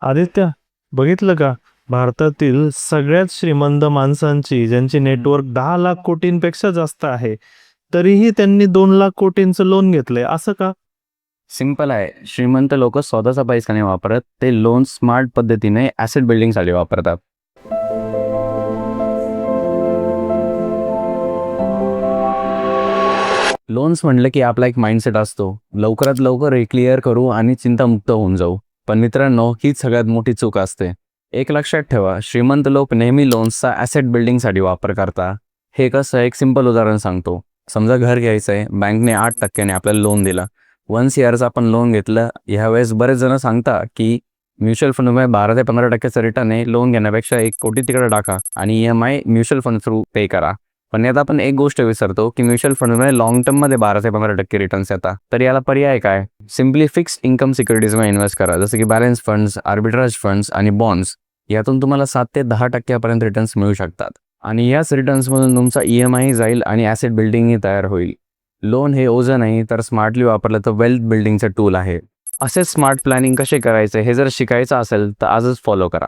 आदित्य, बघितलं का? भारतातील सगळ्यात श्रीमंत माणसांची ज्यांची नेटवर्क 10 लाख कोटींपेक्षा जास्त आहे, तरीही त्यांनी 2 लाख कोटींचं लोन घेतलंय, असं का? सिंपल आहे. श्रीमंत लोक स्वतःचा पैसा नाही वापरत, ते लोन स्मार्ट पद्धतीने ॲसेट बिल्डिंगसाठी वापरतात. लोन्स म्हणलं की आपला एक माइंडसेट असतो, लवकरात लवकर हे क्लिअर करू आणि चिंतामुक्त होऊन जाऊ. पण मित्रांनो, हीच सगळ्यात मोठी चूक असते. एक लक्षात ठेवा, श्रीमंत लोक नेहमी लोन्सचा ॲसेट बिल्डिंगसाठी वापर करतात. हे कसं, एक सिंपल उदाहरण सांगतो. समजा घर घ्यायचं आहे, बँकने 8% आपल्याला लोन दिला. 1 CRचं आपण लोन घेतलं. ह्यावेळेस बरेच जण सांगता की म्युच्युअल फंडमध्ये 12 ते 15% रिटर्न आहे, लोन घेण्यापेक्षा 1 कोटी तिकडे टाका आणि EMI म्युच्युअल फंड थ्रू पे करा. पण यात आपण एक गोष्ट विसरतो की म्युच्युअल फंडमध्ये लॉंग टर्ममध्ये 12 ते 15% रिटर्न्स येतात. तर याला पर्याय काय? सिम्पली फिक्स्ड इन्कम सिक्युरिटीजमध्ये इन्व्हेस्ट करा, जसं की बॅलन्स फंड्स, आर्बिट्राज फंड्स आणि बॉन्ड्स. यातून तुम्हाला 7 ते 10% रिटर्न्स मिळू शकतात. आणि याच रिटर्न्समधून तुमचा EMI जाईल आणि ॲसेट बिल्डिंगही तयार होईल. लोन हे ओझं नाही, तर स्मार्टली वापरलं तर वेल्थ बिल्डिंगचं टूल आहे. असेच स्मार्ट प्लॅनिंग कसे करायचे हे जर शिकायचं असेल तर आजच फॉलो करा.